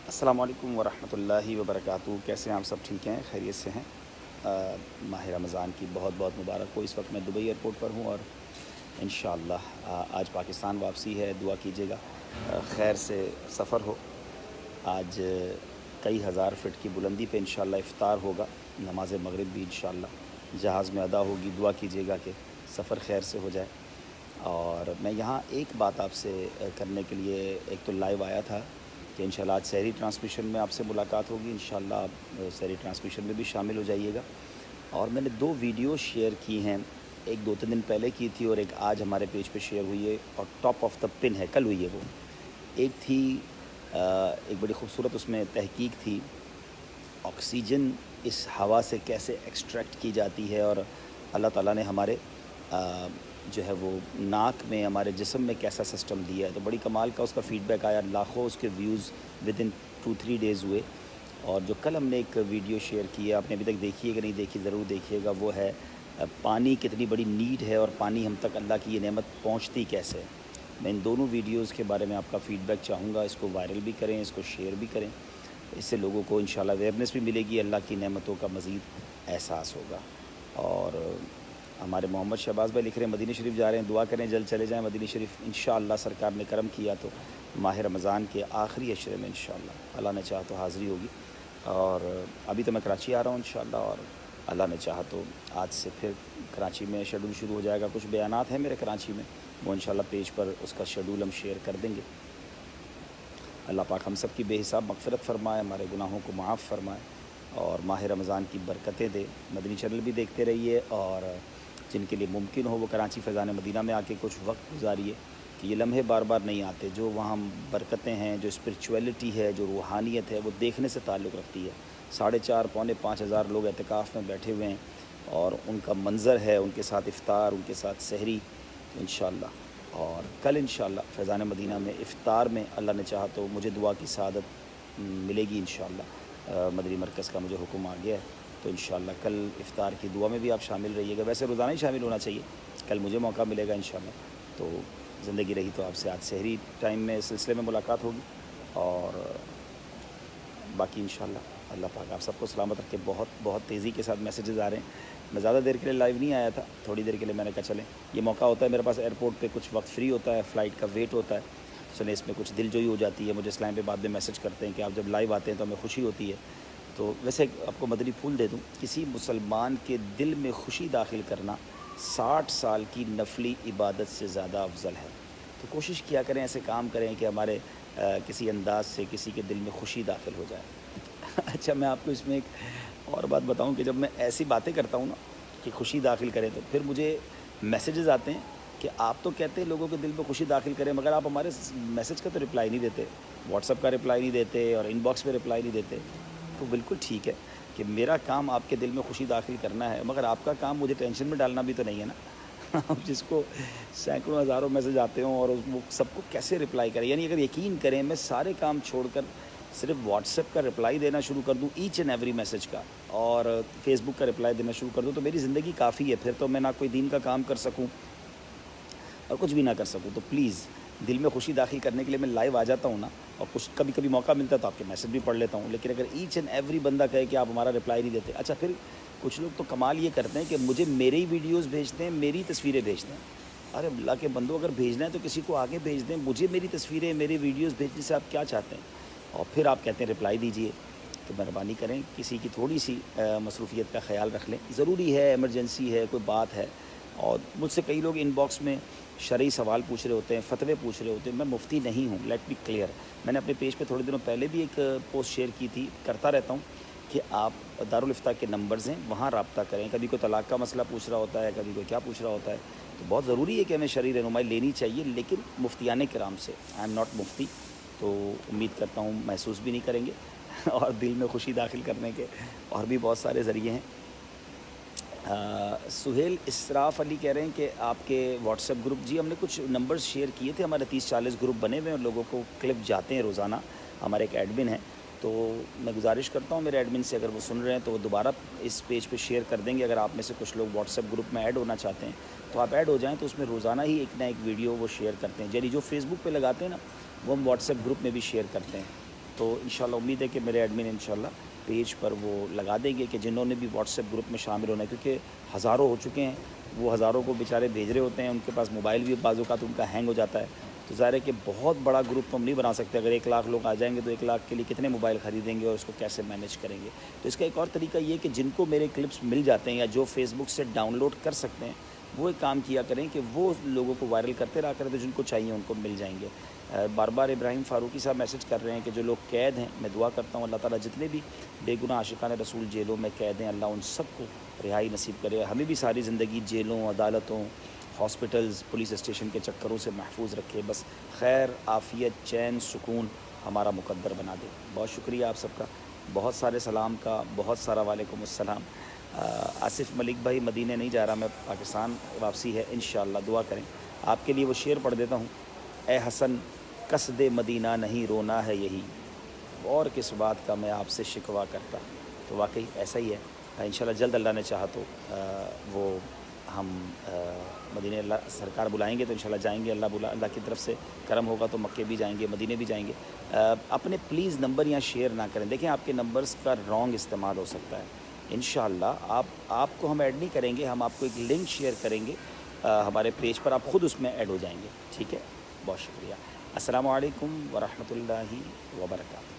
السلام علیکم ورحمۃ اللہ وبرکاتہ۔ کیسے ہیں آپ؟ سب ٹھیک ہیں، خیریت سے ہیں؟ ماہ رمضان کی بہت بہت مبارک ہو۔ اس وقت میں دبئی ایئرپورٹ پر ہوں اور انشاءاللہ آج پاکستان واپسی ہے۔ دعا کیجیے گا خیر سے سفر ہو۔ آج کئی ہزار فٹ کی بلندی پہ انشاءاللہ افطار ہوگا، نماز مغرب بھی انشاءاللہ جہاز میں ادا ہوگی۔ دعا کیجیے گا کہ سفر خیر سے ہو جائے۔ اور میں یہاں ایک بات آپ سے کرنے کے لیے ایک تو لائیو آیا تھا کہ انشاءاللہ آج سحری ٹرانسمیشن میں آپ سے ملاقات ہوگی۔ انشاءاللہ آپ سحری ٹرانسمیشن میں بھی شامل ہو جائیے گا۔ اور میں نے دو ویڈیو شیئر کی ہیں، ایک 2-3 دن پہلے کی تھی اور ایک آج ہمارے پیج پہ شیئر ہوئی ہے، اور ٹاپ آف دا پن ہے، کل ہوئی ہے وہ۔ ایک تھی ایک بڑی خوبصورت اس میں تحقیق تھی، آکسیجن اس ہوا سے کیسے ایکسٹریکٹ کی جاتی ہے، اور اللہ تعالیٰ نے ہمارے جو ہے وہ ناک میں، ہمارے جسم میں کیسا سسٹم دیا ہے۔ تو بڑی کمال کا اس کا فیڈ بیک آیا، لاکھوں اس کے ویوز ود ان 2-3 ڈیز ہوئے۔ اور جو کل ہم نے ایک ویڈیو شیئر کی ہے، آپ نے ابھی تک دیکھی ہے کہ نہیں دیکھی، ضرور دیکھیے گا، وہ ہے پانی کتنی بڑی نیڈ ہے اور پانی ہم تک اللہ کی یہ نعمت پہنچتی کیسے ہے۔ میں ان دونوں ویڈیوز کے بارے میں آپ کا فیڈ بیک چاہوں گا۔ اس کو وائرل بھی کریں، اس کو شیئر بھی کریں، اس سے لوگوں کو انشاءاللہ اویئرنیس بھی ملے گی، اللہ کی نعمتوں کا مزید احساس ہوگا۔ اور ہمارے محمد شہباز بھائی لکھ رہے ہیں مدینہ شریف جا رہے ہیں، دعا کریں جلد چلے جائیں مدینہ شریف۔ انشاءاللہ سرکار نے کرم کیا تو ماہ رمضان کے آخری عشرے میں انشاءاللہ اللہ نے چاہا تو حاضری ہوگی۔ اور ابھی تو میں کراچی آ رہا ہوں انشاءاللہ، اور اللہ نے چاہا تو آج سے پھر کراچی میں شیڈول شروع ہو جائے گا۔ کچھ بیانات ہیں میرے کراچی میں، وہ انشاءاللہ پیج پر اس کا شیڈول ہم شیئر کر دیں گے۔ اللہ پاک ہم سب کی بے حساب مغفرت فرمائے، ہمارے گناہوں کو معاف فرمائے اور ماہ رمضان کی برکتیں دے۔ مدنی چینل بھی دیکھتے رہیے، اور جن کے لیے ممکن ہو وہ کراچی فیضان مدینہ میں آ کے کچھ وقت گزاریے، کہ یہ لمحے بار بار نہیں آتے۔ جو وہاں برکتیں ہیں، جو اسپرچویلٹی ہے، جو روحانیت ہے، وہ دیکھنے سے تعلق رکھتی ہے۔ 4,500-5,000 ہزار لوگ اعتکاف میں بیٹھے ہوئے ہیں، اور ان کا منظر ہے، ان کے ساتھ افطار، ان کے ساتھ سحری انشاءاللہ۔ اور کل انشاءاللہ فیضان مدینہ میں افطار میں اللہ نے چاہا تو مجھے دعا کی سعادت ملے گی انشاءاللہ۔ مدنی مرکز کا مجھے حکم آ گیا ہے، تو انشاءاللہ کل افطار کی دعا میں بھی آپ شامل رہیے گا۔ ویسے روزانہ ہی شامل ہونا چاہیے، کل مجھے موقع ملے گا انشاءاللہ۔ تو زندگی رہی تو آپ سے آج سحری ٹائم میں اس سلسلے میں ملاقات ہوگی، اور باقی انشاءاللہ اللہ پاک آپ سب کو سلامت رکھے۔ بہت بہت تیزی کے ساتھ میسیجز آ رہے ہیں۔ میں زیادہ دیر کے لیے لائیو نہیں آیا تھا، تھوڑی دیر کے لیے میں نے کہا چلیں یہ موقع ہوتا ہے میرے پاس، ایئرپورٹ پہ کچھ وقت فری ہوتا ہے، فلائٹ کا ویٹ ہوتا ہے، چلیں اس میں کچھ دل جوئی ہو جاتی ہے۔ مجھے اسلام پہ بعد میں میسج کرتے ہیں کہ آپ جب لائیو آتے ہیں تو ہمیں خوشی ہوتی ہے۔ تو ویسے آپ کو مدنی پھول دے دوں، کسی مسلمان کے دل میں خوشی داخل کرنا 60 سال کی نفلی عبادت سے زیادہ افضل ہے۔ تو کوشش کیا کریں، ایسے کام کریں کہ ہمارے کسی انداز سے کسی کے دل میں خوشی داخل ہو جائے۔ اچھا، میں آپ کو اس میں ایک اور بات بتاؤں کہ جب میں ایسی باتیں کرتا ہوں نا کہ خوشی داخل کریں، تو پھر مجھے میسیجز آتے ہیں کہ آپ تو کہتے ہیں لوگوں کے دل میں خوشی داخل کریں، مگر آپ ہمارے میسج کا تو رپلائی نہیں دیتے، واٹس ایپ کا رپلائی نہیں دیتے، اور ان باکس میں رپلائی نہیں دیتے۔ تو بالکل ٹھیک ہے کہ میرا کام آپ کے دل میں خوشی داخل کرنا ہے، مگر آپ کا کام مجھے ٹینشن میں ڈالنا بھی تو نہیں ہے نا۔ اب جس کو سینکڑوں ہزاروں میسج آتے ہوں اور وہ سب کو کیسے رپلائی کریں؟ یعنی اگر یقین کریں میں سارے کام چھوڑ کر صرف واٹس ایپ کا رپلائی دینا شروع کر دوں ایچ اینڈ ایوری میسج کا، اور فیس بک کا رپلائی دینا شروع کر دوں، تو میری زندگی کافی ہے۔ پھر تو میں نہ کوئی دین کا کام کر سکوں اور کچھ بھی نہ کر سکوں۔ تو پلیز دل میں خوشی داخل کرنے کے لیے میں لائیو آ جاتا ہوں نا، اور کچھ کبھی کبھی موقع ملتا ہے تو آپ کے میسج بھی پڑھ لیتا ہوں، لیکن اگر ایچ اینڈ ایوری بندہ کہے کہ آپ ہمارا رپلائی نہیں دیتے، اچھا پھر کچھ لوگ تو کمال یہ کرتے ہیں کہ مجھے میرے ہی ویڈیوز بھیجتے ہیں، میری تصویریں بھیجتے ہیں۔ ارے اللہ کے بندو، اگر بھیجنا ہے تو کسی کو آگے بھیج دیں، مجھے میری تصویریں، میری ویڈیوز بھیجنے سے آپ کیا چاہتے ہیں؟ اور پھر آپ کہتے ہیں رپلائی دیجئے۔ تو مہربانی کریں کسی کی تھوڑی سی مصروفیت کا خیال رکھ لیں، ضروری ہے، ایمرجنسی ہے، کوئی بات ہے۔ اور مجھ سے کئی لوگ ان باکس میں شرعی سوال پوچھ رہے ہوتے ہیں، فتوے پوچھ رہے ہوتے ہیں۔ میں مفتی نہیں ہوں، لیٹ بی کلیئر۔ میں نے اپنے پیج پہ تھوڑے دنوں پہلے بھی ایک پوسٹ شیئر کی تھی، کرتا رہتا ہوں، کہ آپ دارالافتاء کے نمبرز ہیں، وہاں رابطہ کریں۔ کبھی کوئی طلاق کا مسئلہ پوچھ رہا ہوتا ہے، کبھی کوئی کیا پوچھ رہا ہوتا ہے، تو بہت ضروری ہے کہ ہمیں شرعی رہنمائی لینی چاہیے، لیکن مفتیان کرام سے۔ آئی ایم ناٹ مفتی، تو امید کرتا ہوں محسوس بھی نہیں کریں گے، اور دل میں خوشی داخل کرنے کے اور بھی بہت سارے ذریعے ہیں۔ سہیل اسراف علی کہہ رہے ہیں کہ آپ کے واٹس ایپ گروپ، جی ہم نے کچھ نمبرز شیئر کیے تھے، ہمارے 30-40 گروپ بنے ہوئے ہیں، اور لوگوں کو کلپ جاتے ہیں روزانہ۔ ہمارے ایک ایڈمن ہیں، تو میں گزارش کرتا ہوں میرے ایڈمن سے، اگر وہ سن رہے ہیں تو وہ دوبارہ اس پیج پہ شیئر کر دیں گے۔ اگر آپ میں سے کچھ لوگ واٹس ایپ گروپ میں ایڈ ہونا چاہتے ہیں تو آپ ایڈ ہو جائیں، تو اس میں روزانہ ہی ایک نہ ایک ویڈیو وہ شیئر کرتے ہیں، یعنی جو فیس بک پہ لگاتے ہیں نا، وہ ہم واٹس ایپ گروپ میں بھی شیئر کرتے ہیں۔ تو انشاءاللہ امید ہے کہ میرے ایڈمن انشاءاللہ پیج پر وہ لگا دیں گے کہ جنہوں نے بھی واٹس ایپ گروپ میں شامل ہونا ہے، کیونکہ ہزاروں ہو چکے ہیں، وہ ہزاروں کو بیچارے بھیج رہے ہوتے ہیں، ان کے پاس موبائل بھی بعض اوقات ان کا ہینگ ہو جاتا ہے، تو ظاہر ہے کہ بہت بڑا گروپ ہم نہیں بنا سکتے. اگر 1 لاکھ لوگ آ جائیں گے تو 1 لاکھ کے لیے کتنے موبائل خریدیں گے اور اس کو کیسے مینیج کریں گے. تو اس کا ایک اور طریقہ یہ کہ جن کو میرے کلپس مل جاتے ہیں یا جو فیس بک سے ڈاؤن لوڈ کر سکتے ہیں، وہ ایک کام کیا کریں کہ وہ لوگوں کو وائرل کرتے رہا کریں، تو جن کو چاہیے ان کو مل جائیں گے. بار بار ابراہیم فاروقی صاحب میسج کر رہے ہیں کہ جو لوگ قید ہیں، میں دعا کرتا ہوں اللہ تعالیٰ جتنے بھی بے گناہ عاشقان رسول جیلوں میں قید ہیں، اللہ ان سب کو رہائی نصیب کرے. ہمیں بھی ساری زندگی جیلوں، عدالتوں، ہاسپٹلز، پولیس اسٹیشن کے چکروں سے محفوظ رکھے، بس خیر، عافیت، چین، سکون ہمارا مقدر بنا دے. بہت شکریہ آپ سب کا، بہت سارے سلام کا، بہت سارا وعلیکم السلام. آصف ملک بھائی مدینہ نہیں جا رہا میں، پاکستان واپسی ہے انشاءاللہ، دعا کریں. آپ کے لیے وہ شعر پڑھ دیتا ہوں. اے حسن قصد مدینہ نہیں رونا ہے یہی، اور کس بات کا میں آپ سے شکوہ کرتا. تو واقعی ایسا ہی ہے. انشاءاللہ جلد اللہ نے چاہا تو وہ ہم مدینہ اللہ سرکار بلائیں گے تو انشاءاللہ جائیں گے. اللہ کی طرف سے کرم ہوگا تو مکے بھی جائیں گے، مدینے بھی جائیں گے. اپنے پلیز نمبر یہاں شیئر نہ کریں. دیکھیں آپ کے نمبرز کا رانگ استعمال ہو سکتا ہے. انشاءاللہ آپ کو ہم ایڈ نہیں کریں گے، ہم آپ کو ایک لنک شیئر کریں گے ہمارے پیج پر، آپ خود اس میں ایڈ ہو جائیں گے. ٹھیک ہے، بہت شکریہ. السلام علیکم ورحمۃ اللہ وبرکاتہ.